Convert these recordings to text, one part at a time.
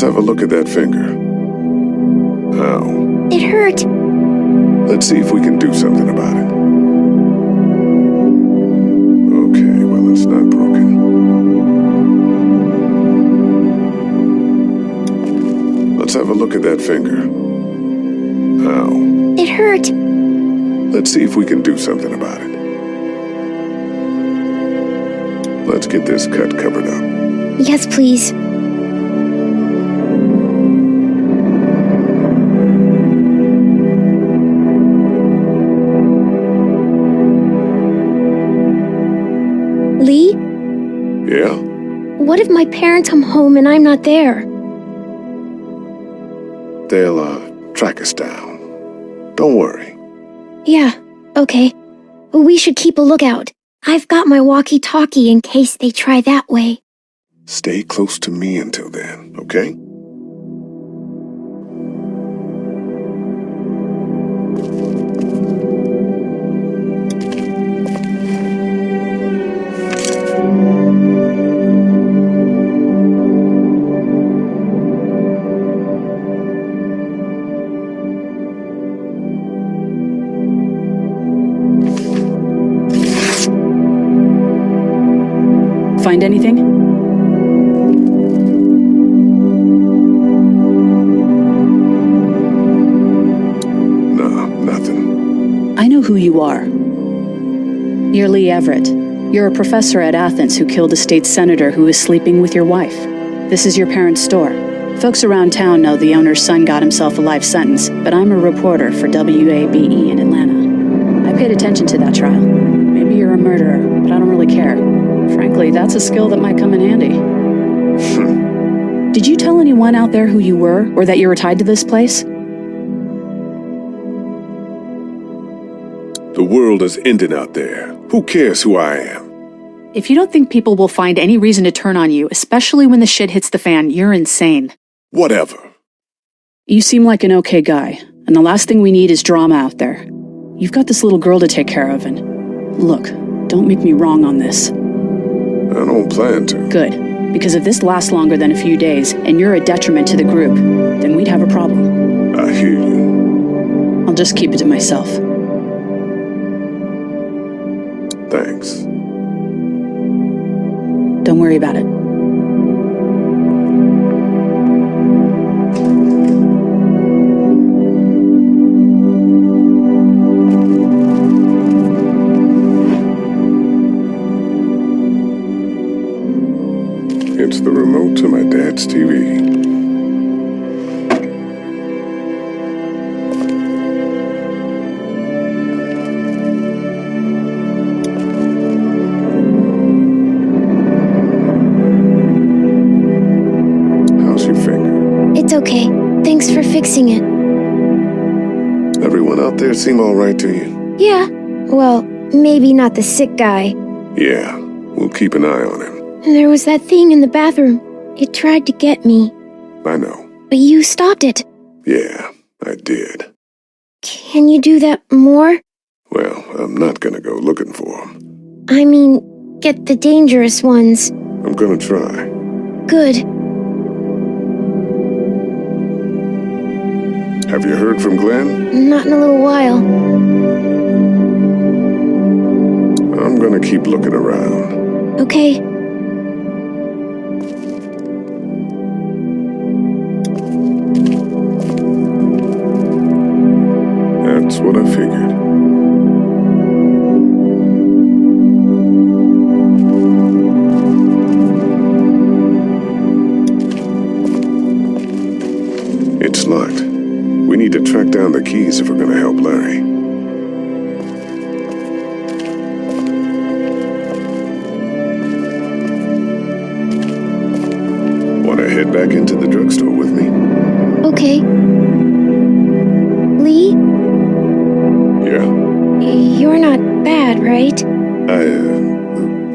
have a look at that finger. Ow. It hurt. Let's see if we can do something about it. Okay, well, it's not broken. Let's have a look at that finger. Ow. It hurt. Let's see if we can do something about it. Let's get this cut covered up. Yes, please. Lee? Yeah? What if my parents come home and I'm not there? They'll, track us down. Don't worry. Yeah, okay. We should keep a lookout. I've got my walkie-talkie in case they try that way. Stay close to me until then, okay? Find anything? No, nothing. I know who you are. You're Lee Everett. You're a professor at Athens who killed a state senator who was sleeping with your wife. This is your parents' store. Folks around town know the owner's son got himself a life sentence, but I'm a reporter for WABE in Atlanta. I paid attention to that trial. Maybe you're a murderer, but I don't really care. Frankly, that's a skill that might come in handy. Did you tell anyone out there who you were, or that you were tied to this place? The world is ending out there. Who cares who I am? If you don't think people will find any reason to turn on you, especially when the shit hits the fan, you're insane. Whatever. You seem like an okay guy, and the last thing we need is drama out there. You've got this little girl to take care of, and look, don't make me wrong on this. I don't plan to. Good, because if this lasts longer than a few days, and you're a detriment to the group, then we'd have a problem. I hear you. I'll just keep it to myself. Thanks. Don't worry about it. It's the remote to my dad's TV. How's your finger? It's okay. Thanks for fixing it. Everyone out there seem all right to you? Yeah. Well, maybe not the sick guy. Yeah, we'll keep an eye on him. And there was that thing in the bathroom. It tried to get me. I know. But you stopped it. Yeah, I did. Can you do that more? Well, I'm not gonna go looking for him. I mean, get the dangerous ones. I'm gonna try. Good. Have you heard from Glenn? Not in a little while. I'm gonna keep looking around. Okay. That's what I figured. It's locked. We need to track down the keys if we're gonna help Larry. Wanna head back into the drugstore with me? Okay. Lee? Yeah. You're not bad, right?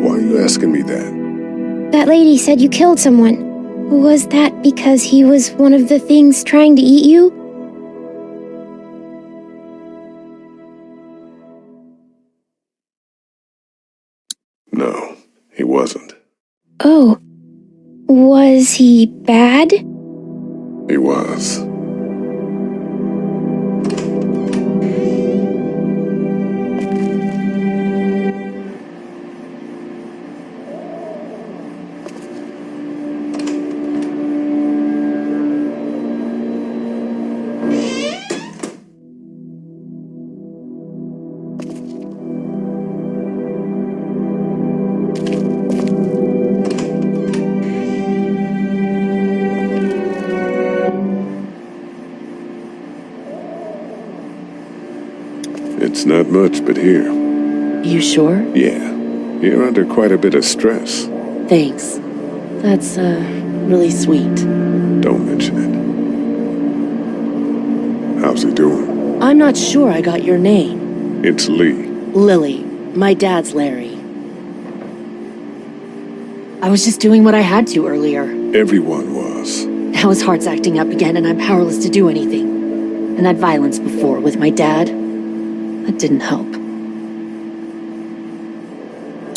Why are you asking me that? That lady said you killed someone. Was that because he was one of the things trying to eat you? No, he wasn't. Oh. Was he bad? He was. It's not much, but here. You sure? Yeah. You're under quite a bit of stress. Thanks. That's, really sweet. Don't mention it. How's he doing? I'm not sure I got your name. It's Lee. Lily. My dad's Larry. I was just doing what I had to earlier. Everyone was. Now his heart's acting up again and I'm powerless to do anything. And that violence before with my dad, that didn't help.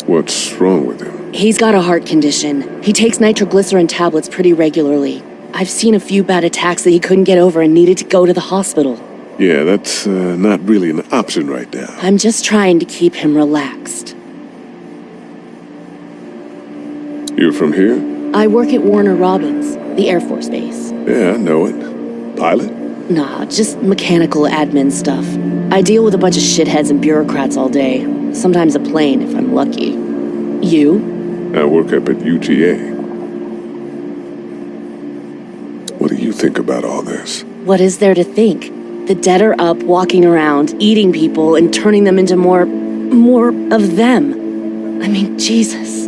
What's wrong with him? He's got a heart condition. He takes nitroglycerin tablets pretty regularly. I've seen a few bad attacks that he couldn't get over and needed to go to the hospital. Yeah, that's not really an option right now. I'm just trying to keep him relaxed. You're from here? I work at Warner Robins, the Air Force Base. Yeah, I know it. Pilot? Nah, just mechanical admin stuff. I deal with a bunch of shitheads and bureaucrats all day. Sometimes a plane, if I'm lucky. You? I work up at UGA. What do you think about all this? What is there to think? The dead are up, walking around, eating people, and turning them into more of them. I mean, Jesus.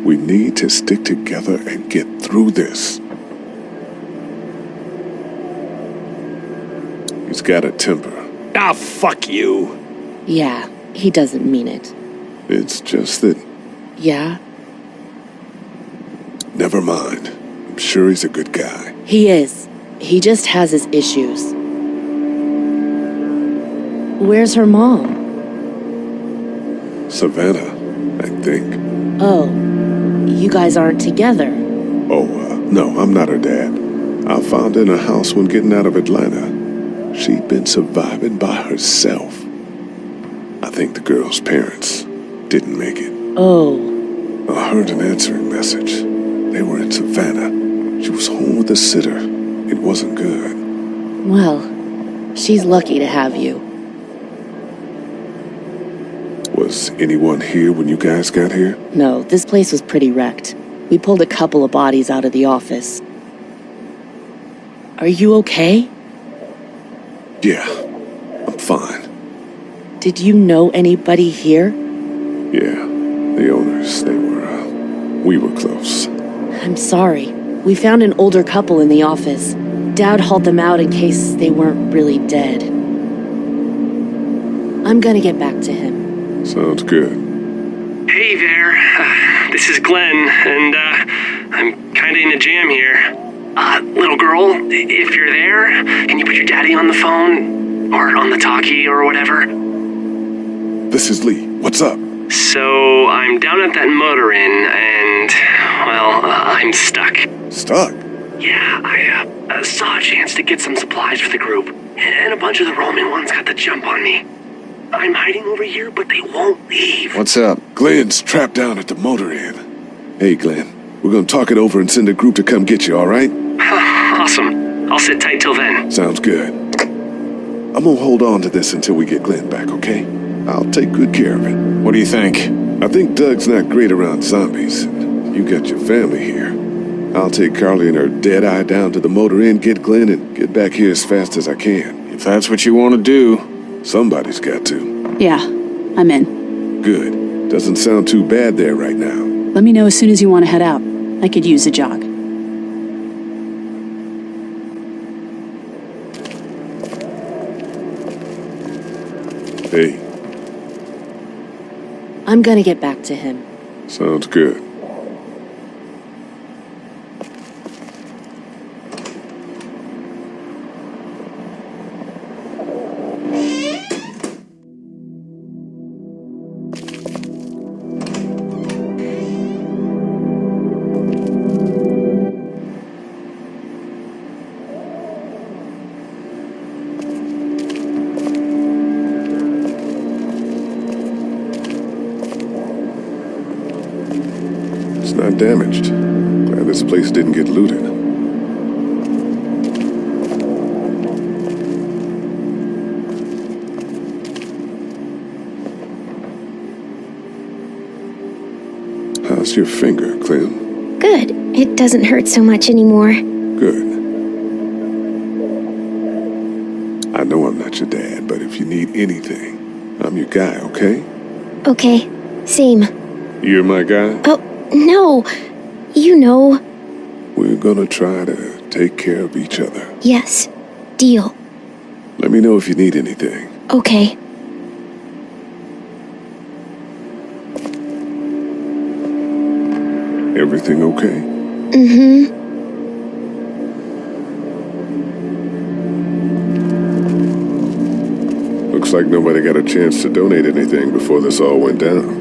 We need to stick together and get through this. He's got a temper. Ah, fuck you. Yeah, he doesn't mean it. It's just that... Yeah? Never mind. I'm sure he's a good guy. He is. He just has his issues. Where's her mom? Savannah, I think. Oh, you guys aren't together. Oh, no, I'm not her dad. I found her in a house when getting out of Atlanta. She'd been surviving by herself. I think the girl's parents didn't make it. Oh. I heard an answering message. They were in Savannah. She was home with a sitter. It wasn't good. Well, she's lucky to have you. Was anyone here when you guys got here? No, this place was pretty wrecked. We pulled a couple of bodies out of the office. Are you okay? Yeah, I'm fine. Did you know anybody here? Yeah, the owners, we were close. I'm sorry. We found an older couple in the office. Dad hauled them out in case they weren't really dead. I'm gonna get back to him. Sounds good. Hey there. This is Glenn, and I'm kinda in a jam here. Little girl, if you're there, can you put your daddy on the phone? Or on the talkie or whatever? This is Lee. What's up? So, I'm down at that motor inn, and, well, I'm stuck. Stuck? Yeah, I saw a chance to get some supplies for the group, and a bunch of the Roman ones got the jump on me. I'm hiding over here, but they won't leave. What's up? Glenn's trapped down at the motor inn. Hey, Glenn, we're gonna talk it over and send a group to come get you, all right? Awesome. I'll sit tight till then. Sounds good. I'm gonna hold on to this until we get Glenn back, okay? I'll take good care of it. What do you think? I think Doug's not great around zombies. You got your family here. I'll take Carly and her dead eye down to the motor inn, get Glenn, and get back here as fast as I can. If that's what you want to do. Somebody's got to. Yeah, I'm in. Good. Doesn't sound too bad there right now. Let me know as soon as you want to head out. I could use a jog. Hey, I'm gonna get back to him. sounds good. not damaged. Glad this place didn't get looted. How's your finger, Clem? Good. It doesn't hurt so much anymore. Good. I know I'm not your dad, but if you need anything, I'm your guy, okay? Okay. Same. You're my guy? Oh, no. You know. We're gonna try to take care of each other. Yes. Deal. Let me know if you need anything. Okay. Everything okay? Mm-hmm. Looks like nobody got a chance to donate anything before this all went down.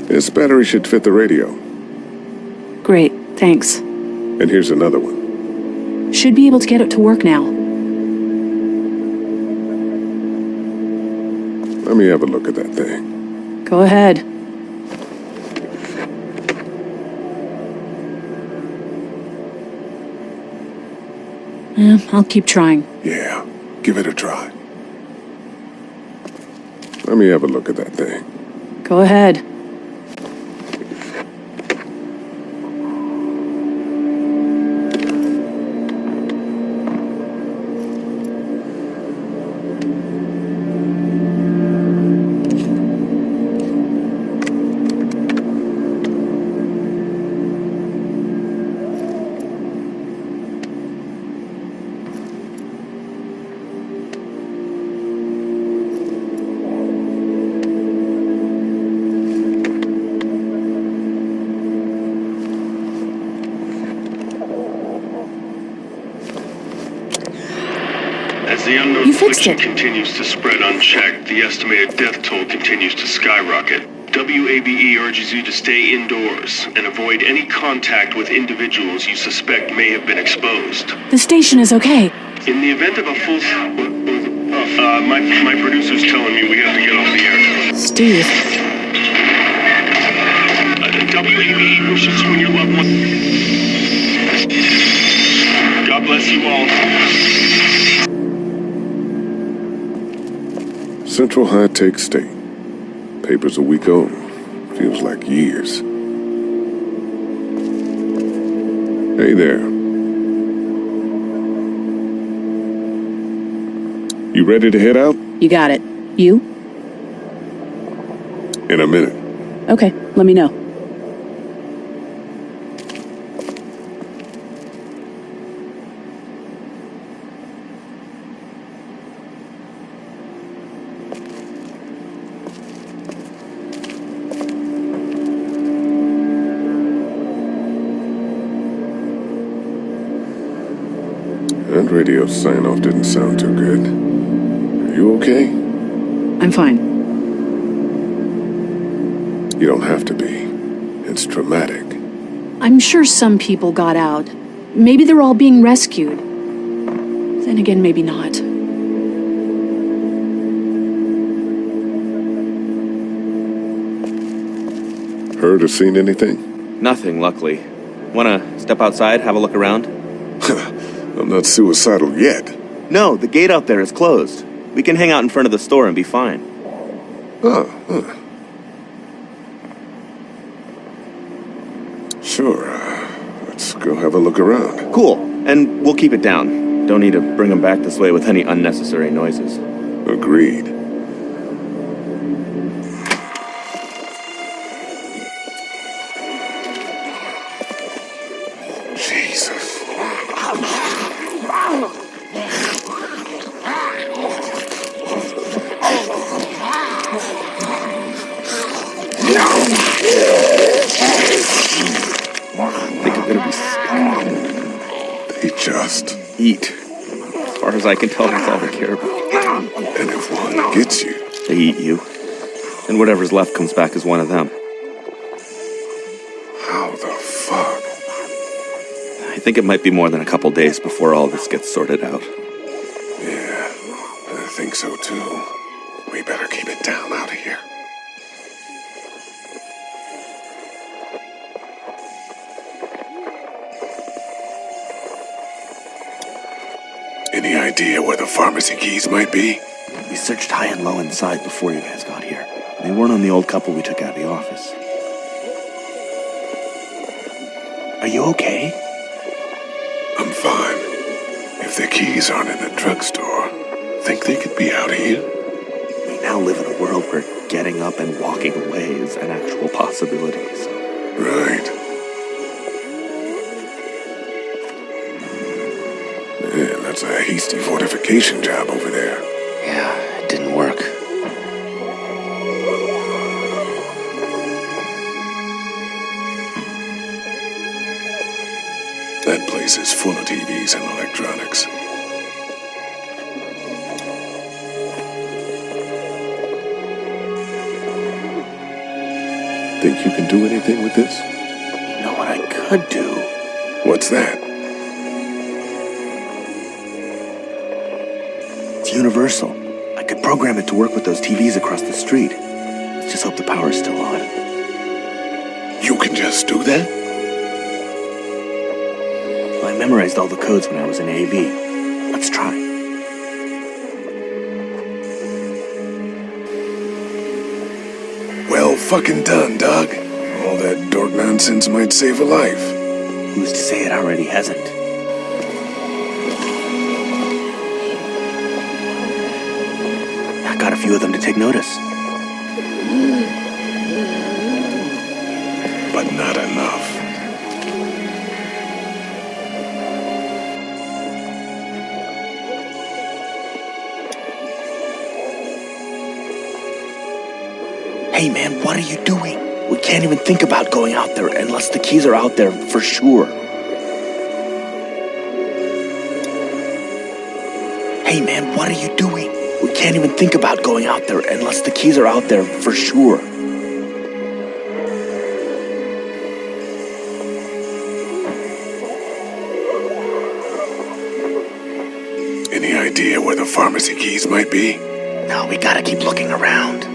This battery should fit the radio. Great, thanks. And here's another one. Should be able to get it to work now. Let me have a look at that thing. Go ahead. I'll keep trying. Yeah, give it a try. Let me have a look at that thing. Go ahead. As the unknown You fixed affliction it. continues to spread unchecked, the estimated death toll continues to skyrocket. WABE urges you to stay indoors and avoid any contact with individuals you suspect may have been exposed. The station is okay. In the event of a full... my producer's telling me we have to get off the air. Steve. WABE wishes you and your loved one... God bless you all. Central High-Tech State. Paper's a week old. Feels like years. Hey there. You ready to head out? You got it. You? In a minute. Okay, let me know. That radio sign-off didn't sound too good. Are you okay? I'm fine. You don't have to be. It's traumatic. I'm sure some people got out. Maybe they're all being rescued. Then again, maybe not. Heard or seen anything? Nothing, luckily. Wanna step outside, have a look around? I'm not suicidal yet. No, the gate out there is closed. We can hang out in front of the store and be fine. Sure. Let's go have a look around. Cool, and we'll keep it down. Don't need to bring them back this way with any unnecessary noises. Agreed. Jesus. Think I'm gonna be sick. They just Eat. As far as I can tell, that's all they care about. And if one gets you, They eat you. And whatever's left comes back as one of them. how the fuck? I think it might be more than a couple days before all this gets sorted out. Yeah, I think so too. We better keep it down out of here. idea where the pharmacy keys might be? We searched high and low inside before you guys got here. They weren't on the old couple we took out of the office. Are you okay? I'm fine. If the keys aren't in the drugstore, think they could be out here? We now live in a world where getting up and walking away is an actual possibility, so... Right. Man, that's a hasty fortification job over there. Yeah, it didn't work. That place is full of TVs and electronics. Think you can do anything with this? You know what I could do? What's that? It's universal. I could program it to work with those TVs across the street. Let's just hope the power's still on. You can just do that? Well, I memorized all the codes when I was in AV. Let's try. Well fucking done, Doug. All that dork nonsense might save a life. Who's to say it already hasn't? I got a few of them to take notice. But not enough. Hey man, what are you doing? We can't even think about going out there unless the keys are out there for sure. Hey man, what are you doing? We can't even think about going out there unless the keys are out there for sure. Any idea where the pharmacy keys might be? No, we gotta keep looking around.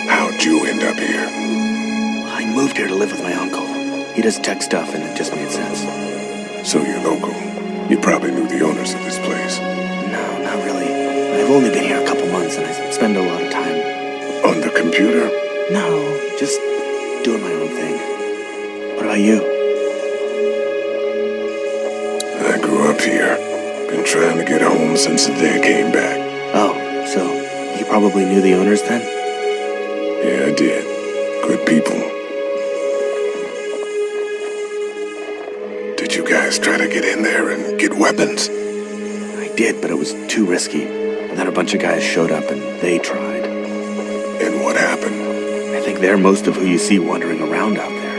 How'd you end up here? I moved here to live with my uncle. He does tech stuff and it just made sense. So you're local. You probably knew the owners of this place. No, not really. I've only been here a couple months and I spend a lot of time. On the computer? No, just doing my own thing. What about you? I grew up here. Been trying to get home since the day I came back. Oh, so you probably knew the owners then? Yeah, I did. Good people. Did you guys try to get in there and get weapons? I did, but it was too risky. And then a bunch of guys showed up and they tried. And what happened? I think they're most of who you see wandering around out there.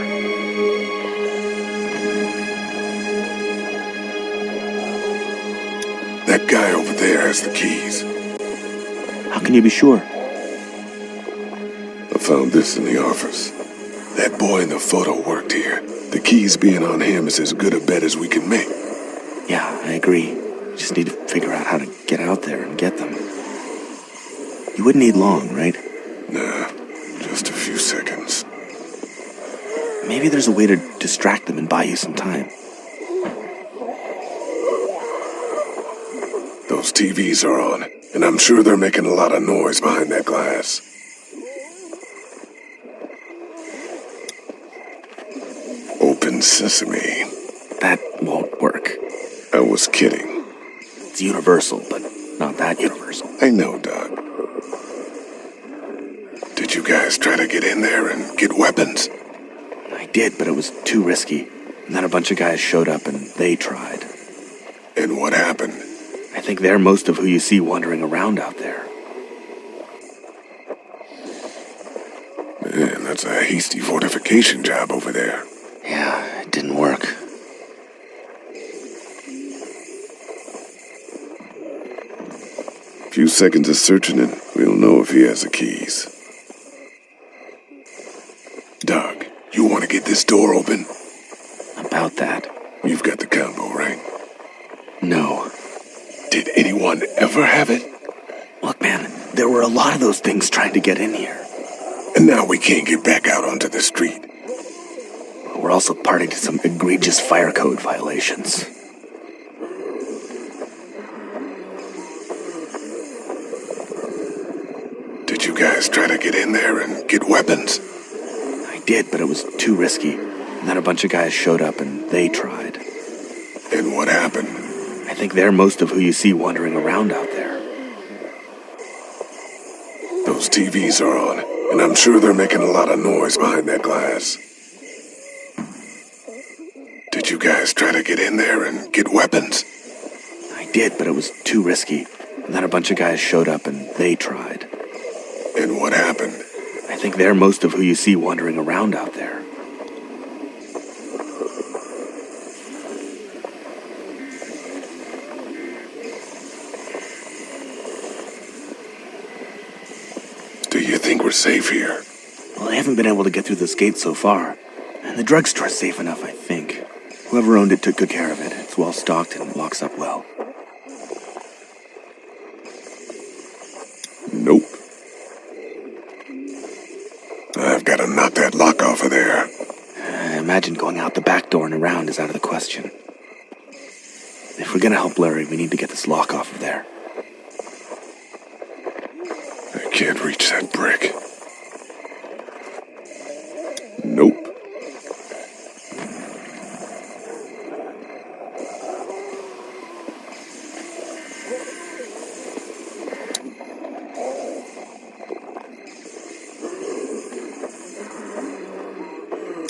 That guy over there has the keys. How can you be sure? I found this in the office. That boy in the photo worked here. The keys being on him is as good a bet as we can make. Yeah, I agree. We just need to figure out how to get out there and get them. You wouldn't need long, right? Nah, just a few seconds. Maybe there's a way to distract them and buy you some time. Those TVs are on, and I'm sure they're making a lot of noise behind that glass. Open sesame. That won't work. I was kidding. It's universal, but not that universal. I know, Doug. Did you guys try to get in there and get weapons? I did, but it was too risky. And then a bunch of guys showed up and they tried. And what happened? I think they're most of who you see wandering around out there. Man, that's a hasty fortification job over there. Yeah, it didn't work. Few seconds of searching and we'll know if he has the keys. Doug, you want to get this door open? About that. You've got the combo, right? No. Did anyone ever have it? Look, man, there were a lot of those things trying to get in here. And now we can't get back out onto the street. We're also party to some egregious fire code violations. Did you guys try to get in there and get weapons? I did, but it was too risky. And then a bunch of guys showed up and they tried. And what happened? I think they're most of who you see wandering around out there. Those TVs are on, and I'm sure they're making a lot of noise behind that glass. Did you guys try to get in there and get weapons? I did, but it was too risky. And then a bunch of guys showed up and they tried. And what happened? I think they're most of who you see wandering around out there. Do you think we're safe here? Well, they haven't been able to get through this gate so far. And the drugstore's safe enough, I think. Whoever owned it took good care of it. It's well stocked and locks up well. Nope. I've got to knock that lock off of there. I imagine going out the back door and around is out of the question. If we're gonna help Larry, we need to get this lock off of there. I can't reach that brick. Nope.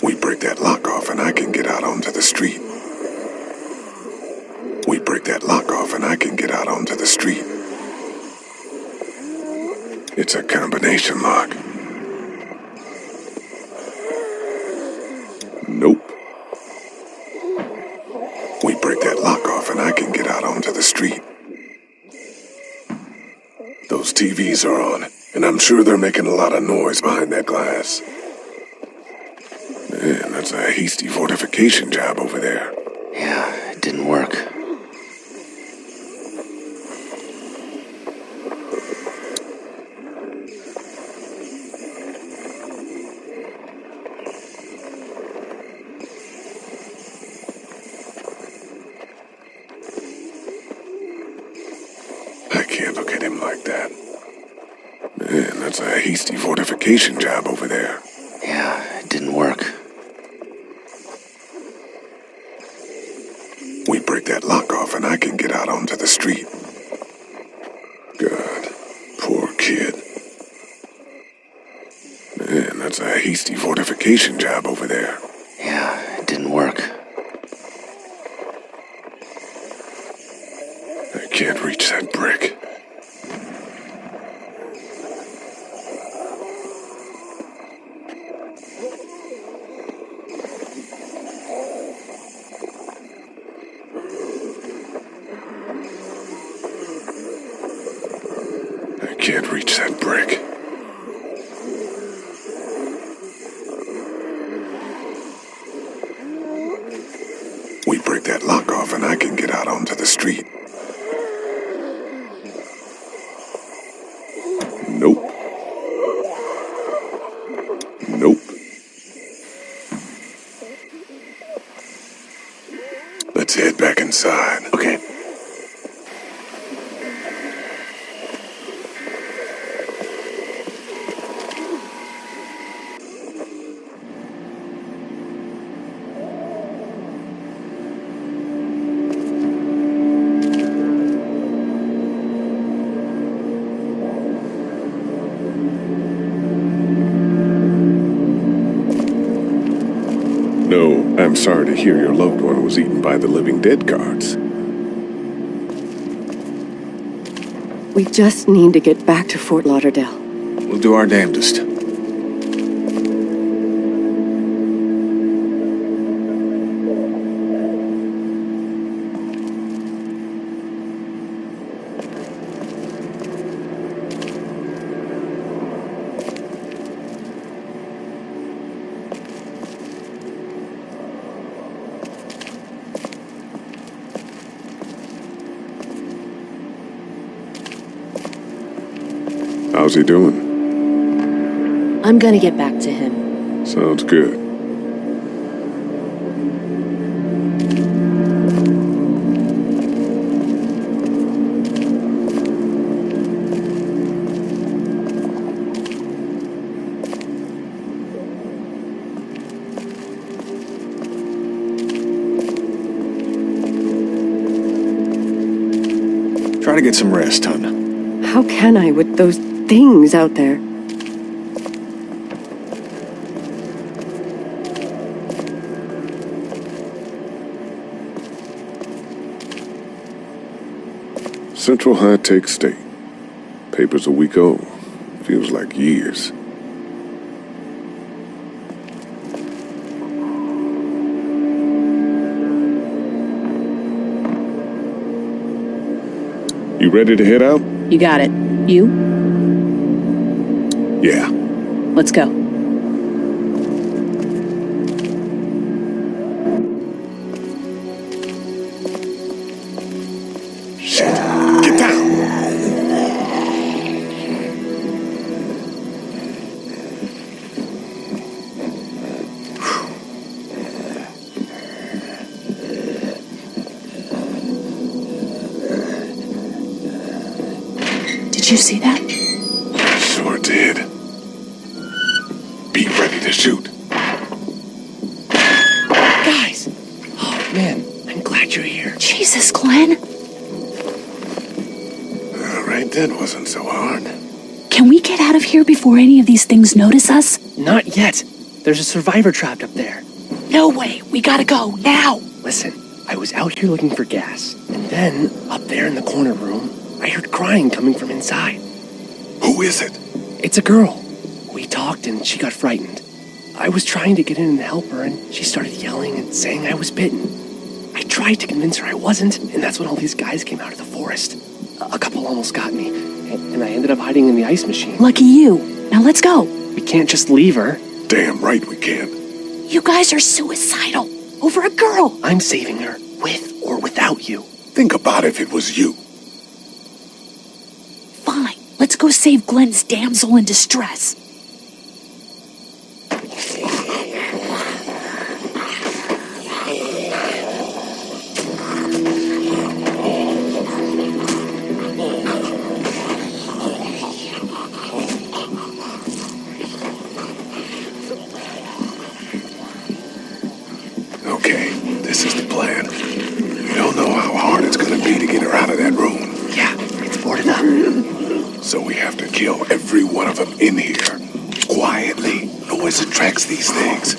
We break that lock off and I can get out onto the street. We break that lock off and I can get out onto the street. It's a combination lock. Nope. We break that lock off and I can get out onto the street. Those TVs are on, and I'm sure they're making a lot of noise behind that glass. Man, that's a hasty fortification job over there. Yeah, it didn't work. I can't look at him like that. Man, that's a hasty fortification job over there. Yeah, it didn't work. We break that lock off and I can get out onto the street. God, poor kid. Man, that's a hasty fortification job over there. Yeah, it didn't work. I can't reach that brick. I can't reach that brick. We break that lock off and I can get out onto the street. Nope. Nope. Let's head back inside. Okay. No, I'm sorry to hear your loved one was eaten by the living dead guards. We just need to get back to Fort Lauderdale. We'll do our damnedest. How's he doing? I'm gonna get back to him. Sounds good. Try to get some rest, hon. How can I with those things out there? Central High Tech State. Paper's a week old. Feels like years. You ready to head out? You got it. You? Yeah. Let's go. Shit. Get down! Did you see that? Sure did. Be ready to shoot. Guys! Oh, man, I'm glad you're here. Jesus, Glenn. All right, that wasn't so hard. Can we get out of here before any of these things notice us? Not yet. There's a survivor trapped up there. No way. We gotta go, now. Listen, I was out here looking for gas, and then, up there in the corner room, I heard crying coming from inside. Who is it? It's a girl. We talked and she got frightened. I was trying to get in and help her, and she started yelling and saying I was bitten. I tried to convince her I wasn't, and that's when all these guys came out of the forest. A couple almost got me, and I ended up hiding in the ice machine. Lucky you. Now let's go. We can't just leave her. Damn right we can. You guys are suicidal. Over a girl. I'm saving her, with or without you. Think about if it was you. Fine. Let's go save Glenn's damsel in distress. Okay, this is the plan. We don't know how hard it's gonna be to get her out of that room. Yeah, it's boarded up. So we have to kill every one of them in here. Quietly. Noise attracts these things.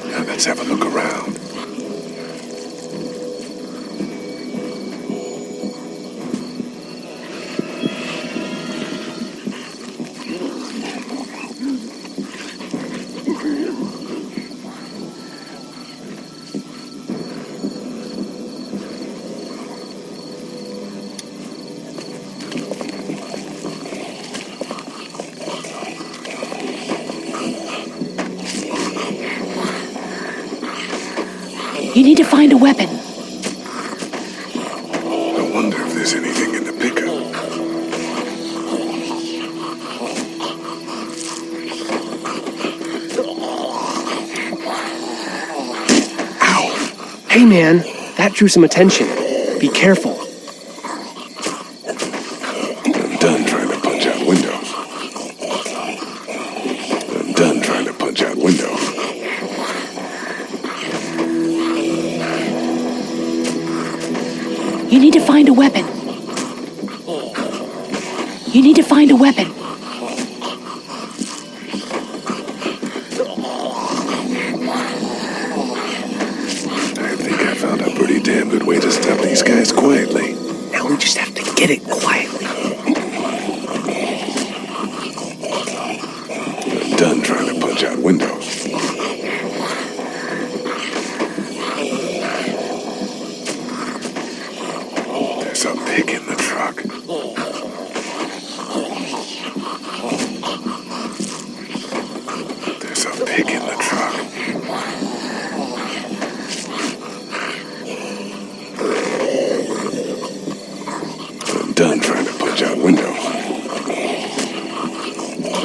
Now let's have a look around. You need to find a weapon. I wonder if there's anything in the pickup. Ow! Hey, man, that drew some attention. Be careful. I'm done trying to punch out windows. I'm done trying to punch out windows. You need to find a weapon. You need to find a weapon. I think I found a pretty damn good way to stop these guys quietly. Now we just have to get it quietly. I'm done trying to punch out windows. There's a pig in the truck. There's a pig in the truck. I'm done trying to punch out windows.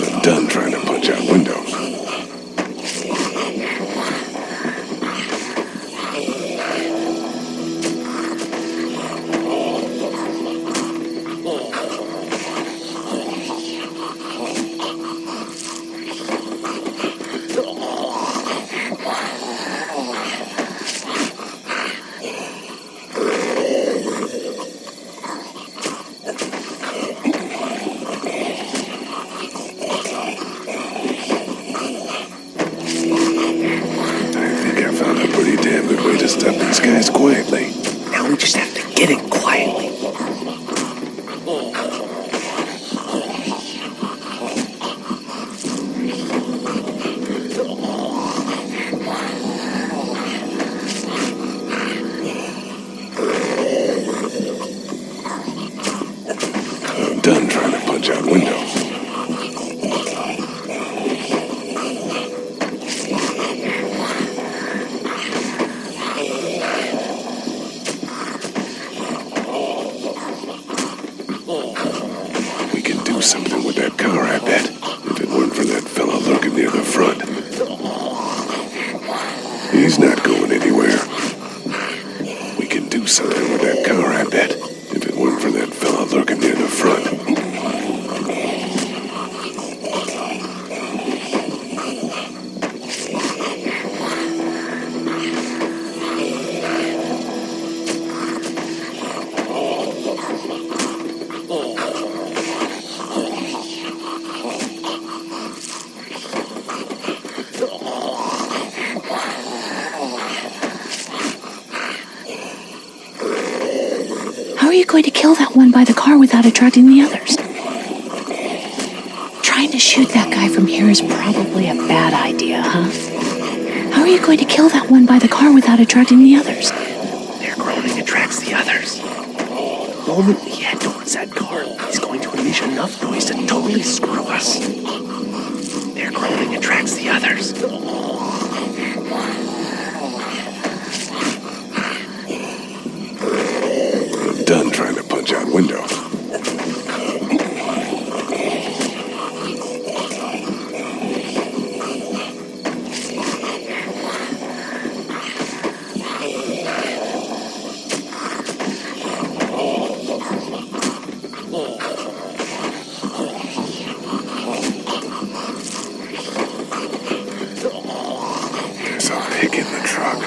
I'm done trying to punch out windows. Get in quietly. I'm done trying to punch out windows. We can do something with that car, I bet. If it weren't for that fella lurking near the front. He's not going anywhere. We can do something with that car, I bet. If it weren't for that fella lurking near the front. How are you going to kill that one by the car without attracting the others? Trying to shoot that guy from here is probably a bad idea, huh? How are you going to kill that one by the car without attracting the others? Their groaning attracts the others. The moment we head towards that car, he's going to unleash enough noise to totally screw us. Their groaning attracts the others. I'm done trying to punch out windows. There's a pig in the truck.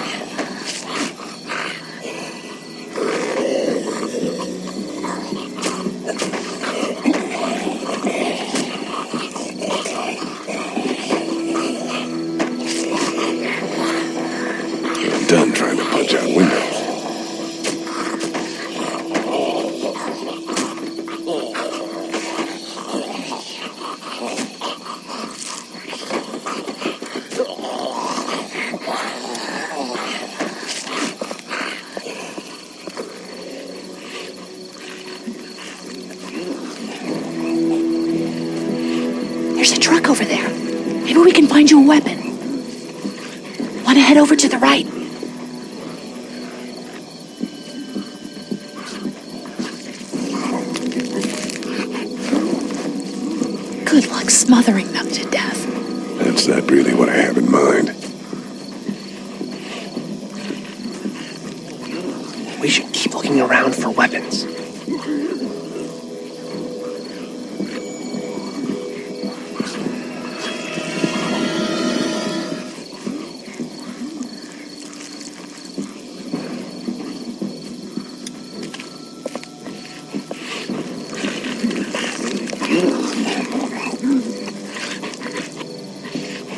I'm done trying to punch out windows. There's a truck over there. Maybe we can find you a weapon. Want to head over to the right? Good luck smothering them to death. That's not really what I have in mind. We should keep looking around for weapons.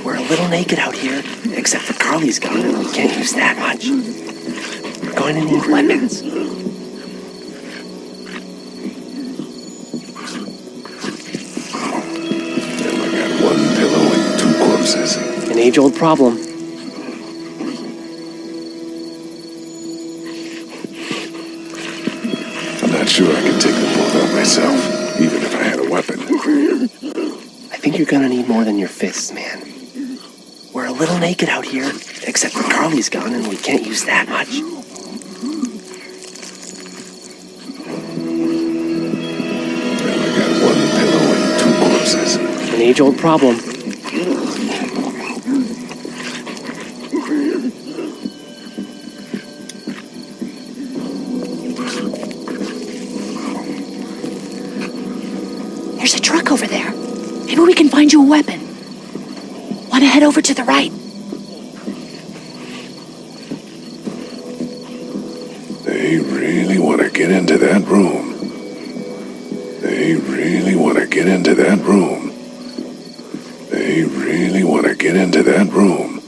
We're a little naked out here, except for Carly's gun, and we can't use that much. We're going to need weapons. And I got one pillow and two corpses. An age-old problem. I'm not sure I can take them both out myself, even if I had a weapon. I think you're gonna need more than your fists, man. We're a little naked out here, except for Carly's gun, and we can't use that much. Well, I got one pillow and two corpses. An age-old problem. There's a truck over there. Maybe we can find you a weapon. Want to head over to the right? They really want to get into that room. They really want to get into that room. They really want to get into that room.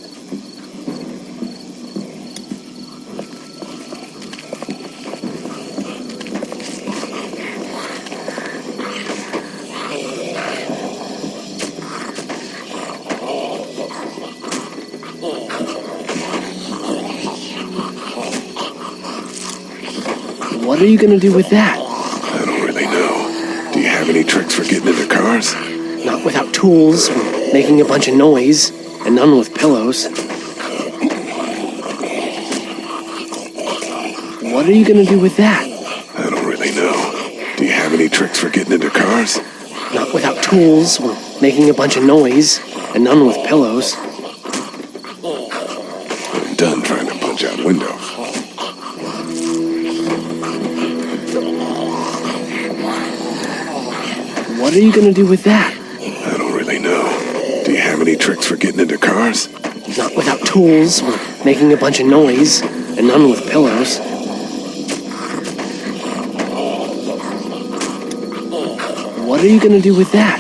What are you gonna do with that? I don't really know. Do you have any tricks for getting into cars? Not without tools, or making a bunch of noise, and none with pillows. What are you gonna do with that? I don't really know. Do you have any tricks for getting into cars? Not without tools, or making a bunch of noise, and none with pillows. I'm done trying to punch out windows. What are you gonna do with that? I don't really know. Do you have any tricks for getting into cars? Not without tools, or making a bunch of noise, and none with pillows. What are you gonna do with that?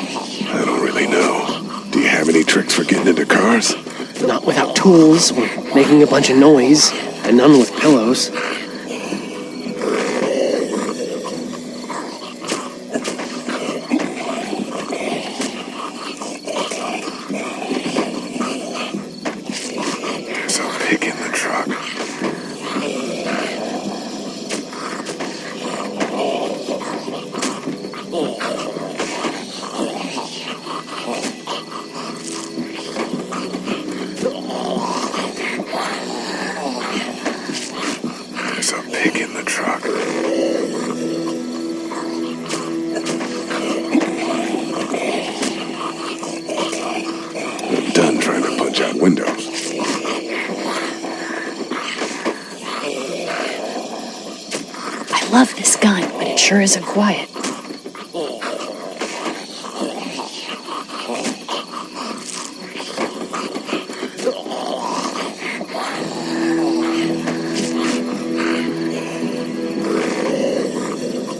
I don't really know. Do you have any tricks for getting into cars? Not without tools, or making a bunch of noise, and none with pillows. There's a pig in the truck. There's a pig in the truck. I'm done trying to punch out windows. I love this gun, but it sure isn't quiet.